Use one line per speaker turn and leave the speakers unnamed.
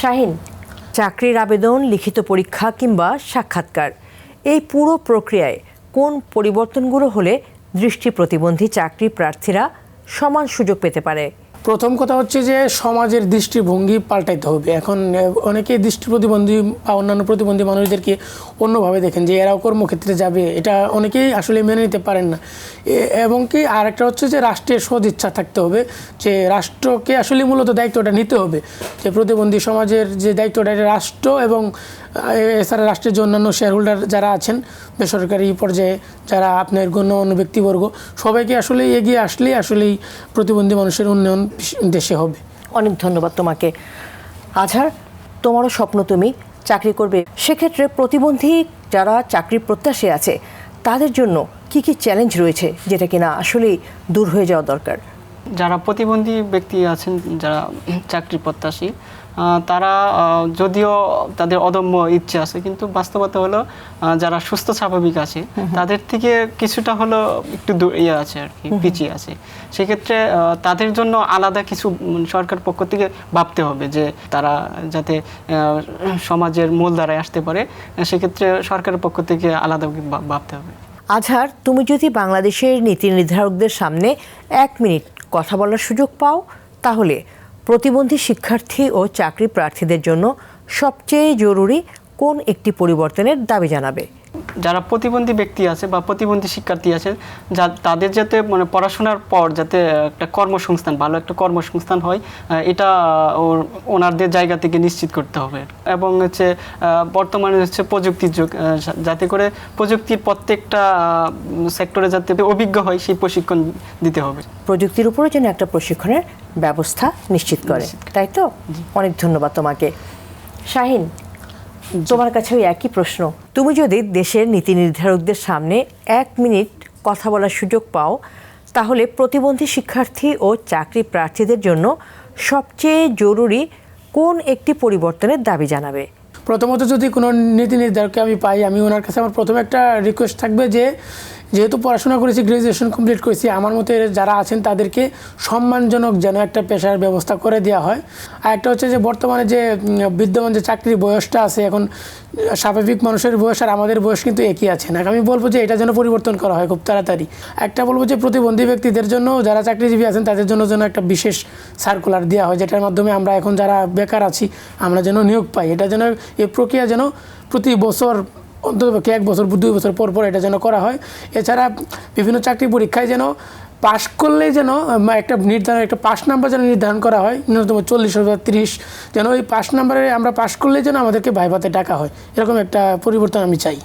শাহিন, চাকরির আবেদন, লিখিত পরীক্ষা কিংবা সাক্ষাৎকার, এই পুরো প্রক্রিয়ায় কোন পরিবর্তনগুলো হলে দৃষ্টি প্রতিবন্ধী চাকরি প্রার্থীরা সমান সুযোগ পেতে পারে?
প্রথম কথা হচ্ছে যে সমাজের দৃষ্টিভঙ্গি পাল্টাইতে হবে। এখন অনেকেই দৃষ্টি প্রতিবন্ধী বা অন্যান্য প্রতিবন্ধী মানুষদেরকে অন্যভাবে দেখেন যে এরাও কর্মক্ষেত্রে যাবে, এটা অনেকেই আসলে মেনে নিতে পারেন না। এবং কি আরেকটা হচ্ছে যে রাষ্ট্রের সদিচ্ছা থাকতে হবে, যে রাষ্ট্রকে আসলে মূলত দায়িত্বটা নিতে হবে, যে প্রতিবন্ধী সমাজের যে দায়িত্বটা এটা রাষ্ট্র এবং এছাড়া রাষ্ট্রের যে অন্যান্য শেয়ার হোল্ডার যারা আছেন বেসরকারি পর্যায়ে, যারা আপনার গণ্যমান্য ব্যক্তিবর্গ, সবাইকে আসলে এগিয়ে আসলেই আসলেই প্রতিবন্ধী মানুষের উন্নয়ন দেশে হবে।
অনেক ধন্যবাদ তোমাকে। আজহার, তোমারও স্বপ্ন তুমি চাকরি করবে, সেক্ষেত্রে প্রতিবন্ধী যারা চাকরি প্রত্যাশী আছে তাদের জন্য কি কি চ্যালেঞ্জ রয়েছে যেটা কিনা আসলেই দূর হয়ে যাওয়া দরকার?
যারা প্রতিবন্ধী ব্যক্তি আছেন, যারা চাকরি প্রত্যাশী, তারা যদিও তাদের অদম্য ইচ্ছে আছে, কিন্তু বাস্তবতা হলো যারা সুস্থ স্বাভাবিক আছে তাদের থেকে কিছুটা হলো একটু আছে আর কি, পিছিয়ে আছে। সেক্ষেত্রে তাদের জন্য আলাদা কিছু সরকার পক্ষ থেকে ভাবতে হবে, যে তারা যাতে সমাজের মূলধারায় আসতে পারে, সেক্ষেত্রে সরকারের পক্ষ থেকে আলাদা ভাবতে হবে।
আজহার, তুমি যদি বাংলাদেশের নীতি নির্ধারকদের সামনে 1 মিনিট কথা বলার সুযোগ পাও, তাহলে প্রতিবন্ধী শিক্ষার্থী ও চাকরি প্রার্থীদের জন্য সবচেয়ে জরুরি কোন একটি পরিবর্তনের দাবি জানাবে?
যারা প্রতিবন্ধী ব্যক্তি আছে বা প্রতিবন্ধী শিক্ষার্থী আছে, তাদের যাতে মানে পড়াশোনার পর যাতে একটা কর্মসংস্থান, ভালো একটা কর্মসংস্থান হয়, এটা ওনাদের জায়গা থেকে নিশ্চিত করতে হবে। এবং হচ্ছে বর্তমানে হচ্ছে প্রযুক্তির যুগ, যাতে করে প্রযুক্তির প্রত্যেকটা সেক্টরে যাতে অভিজ্ঞ হয় সেই প্রশিক্ষণ দিতে হবে।
প্রযুক্তির উপরে যেন একটা প্রশিক্ষণের ব্যবস্থা নিশ্চিত করে, তাই তো? অনেক ধন্যবাদ তোমাকে। শাহিন, তোমার কাছে ওই একই প্রশ্ন। তুমি যদি দেশের নীতি নির্ধারকদের সামনে 1 মিনিট কথা বলার সুযোগ পাও, তাহলে প্রতিবন্ধী শিক্ষার্থী ও চাকরি প্রার্থীদের জন্য সবচেয়ে জরুরি কোন একটি পরিবর্তনের দাবি জানাবে?
প্রথমত যদি কোনো নীতি নির্ধারককে আমি পাই, আমি ওনার কাছে আমার প্রথমে একটা রিকোয়েস্ট থাকবে যে যেহেতু পড়াশোনা করেছি, গ্র্যাজুয়েশন কমপ্লিট করেছি, আমার মতে যারা আছেন তাদেরকে সম্মানজনক যেন একটা পেশার ব্যবস্থা করে দেওয়া হয়। আর একটা হচ্ছে যে বর্তমানে যে বিদ্যমান যে চাকরির বয়সটা আছে, এখন স্বাভাবিক মানুষের বয়স আর আমাদের বয়স কিন্তু একই আছে না। আমি বলবো যে এটা যেন পরিবর্তন করা হয় খুব তাড়াতাড়ি। একটা বলবো যে প্রতিবন্ধী ব্যক্তিদের জন্য, যারা চাকরিজীবী আছেন তাদের জন্য যেন একটা বিশেষ সার্কুলার দেওয়া হয়, যেটার মাধ্যমে আমরা এখন যারা বেকার আছি আমরা যেন নিয়োগ পাই। এটা যেন এই প্রক্রিয়া যেন প্রতি বছর অন্ততপক্ষে 1 বছর 2 বছর পর পর এটা যেন করা হয়। এছাড়া বিভিন্ন চাকরি পরীক্ষায় যেন পাশ করলেই যেন একটা পাস নাম্বার যেন নির্ধারণ করা হয়, ন্যূনতম 40 অথবা 30, যেন ওই পাস নাম্বারে আমরা পাশ করলেই যেন আমাদেরকে ভাইভাতে ডাকা হয়। এরকম একটা পরিবর্তন আমি চাই।